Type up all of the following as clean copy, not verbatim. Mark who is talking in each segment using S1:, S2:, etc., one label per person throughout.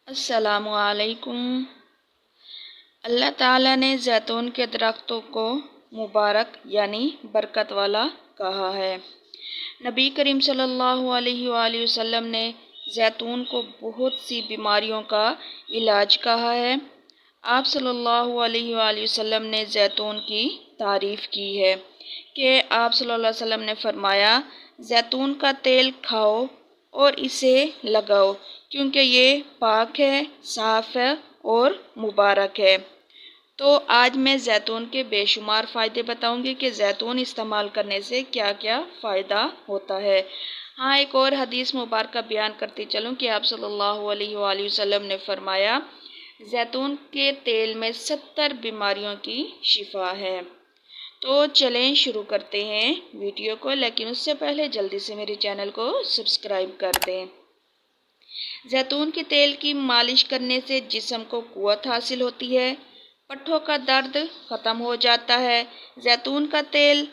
S1: السلام علیکم۔ اللہ تعالیٰ نے زیتون کے درختوں کو مبارک یعنی برکت والا کہا ہے۔ نبی کریم صلی اللہ علیہ وآلہ وسلم نے زیتون کو بہت سی بیماریوں کا علاج کہا ہے۔ آپ صلی اللہ علیہ وآلہ وسلم نے زیتون کی تعریف کی ہے کہ آپ صلی اللہ علیہ وسلم نے فرمایا، زیتون کا تیل کھاؤ اور اسے لگاؤ کیونکہ یہ پاک ہے، صاف ہے اور مبارک ہے۔ تو آج میں زیتون کے بے شمار فائدے بتاؤں گی کہ زیتون استعمال کرنے سے کیا کیا فائدہ ہوتا ہے۔ ہاں، ایک اور حدیث مبارکہ بیان کرتی چلوں کہ آپ صلی اللہ علیہ وآلہ وسلم نے فرمایا، زیتون کے تیل میں 70 بیماریوں کی شفا ہے۔ تو چلیں شروع کرتے ہیں ویڈیو کو، لیکن اس سے پہلے جلدی سے میرے چینل کو سبسکرائب کر دیں۔ زیتون کے تیل کی مالش کرنے سے جسم کو قوت حاصل ہوتی ہے، پٹھوں کا درد ختم ہو جاتا ہے۔ زیتون کا تیل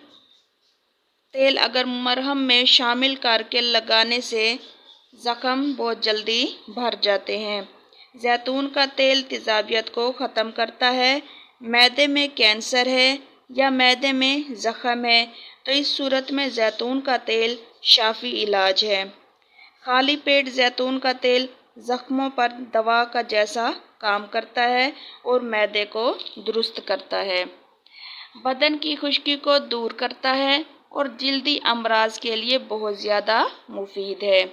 S1: اگر مرہم میں شامل کر کے لگانے سے زخم بہت جلدی بھر جاتے ہیں۔ زیتون کا تیل تیزابیت کو ختم کرتا ہے۔ معدے میں کینسر ہے یا معدے میں زخم ہے تو اس صورت میں زیتون کا تیل شافی علاج ہے۔ خالی پیٹ زیتون کا تیل زخموں پر دوا کا جیسا کام کرتا ہے اور معدے کو درست کرتا ہے۔ بدن کی خشکی کو دور کرتا ہے اور جلدی امراض کے لیے بہت زیادہ مفید ہے،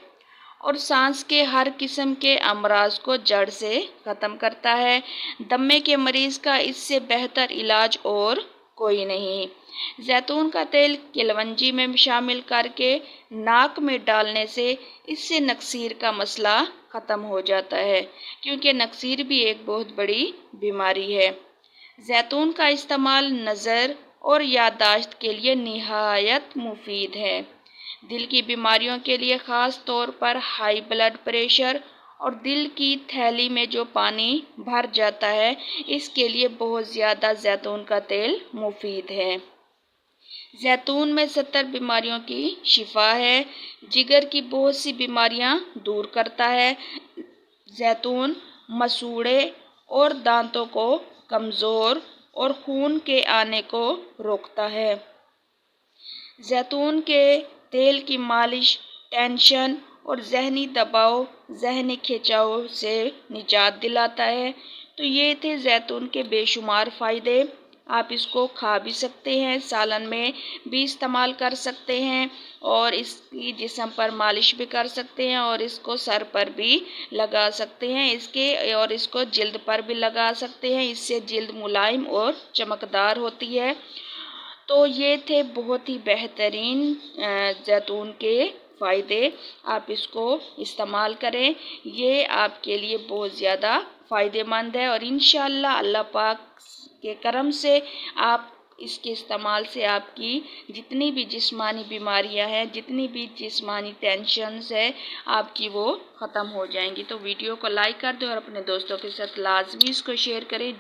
S1: اور سانس کے ہر قسم کے امراض کو جڑ سے ختم کرتا ہے۔ دمے کے مریض کا اس سے بہتر علاج اور کوئی نہیں۔ زیتون کا تیل کلونجی میں شامل کر کے ناک میں ڈالنے سے اس سے نکسیر کا مسئلہ ختم ہو جاتا ہے، کیونکہ نکسیر بھی ایک بہت بڑی بیماری ہے۔ زیتون کا استعمال نظر اور یادداشت کے لیے نہایت مفید ہے۔ دل کی بیماریوں کے لیے خاص طور پر ہائی بلڈ پریشر اور دل کی تھیلی میں جو پانی بھر جاتا ہے، اس کے لیے بہت زیادہ زیتون کا تیل مفید ہے۔ زیتون میں 70 بیماریوں کی شفا ہے۔ جگر کی بہت سی بیماریاں دور کرتا ہے۔ زیتون مسوڑھے اور دانتوں کو کمزور اور خون کے آنے کو روکتا ہے۔ زیتون کے تیل کی مالش ٹینشن اور ذہنی دباؤ، ذہنی کھنچاؤ سے نجات دلاتا ہے۔ تو یہ تھے زیتون کے بے شمار فائدے۔ آپ اس کو کھا بھی سکتے ہیں، سالن میں بھی استعمال کر سکتے ہیں، اور اس کی جسم پر مالش بھی کر سکتے ہیں، اور اس کو سر پر بھی لگا سکتے ہیں، اور اس کو جلد پر بھی لگا سکتے ہیں۔ اس سے جلد ملائم اور چمکدار ہوتی ہے۔ تو یہ تھے بہت ہی بہترین زیتون کے فائدے۔ آپ اس کو استعمال کریں، یہ آپ کے لیے بہت زیادہ فائدے مند ہے، اور انشاءاللہ اللہ پاک کے کرم سے آپ اس کے استعمال سے آپ کی جتنی بھی جسمانی بیماریاں ہیں، جتنی بھی جسمانی ٹینشنز ہیں، آپ کی وہ ختم ہو جائیں گی۔ تو ویڈیو کو لائک کر دیں اور اپنے دوستوں کے ساتھ لازمی اس کو شیئر کریں۔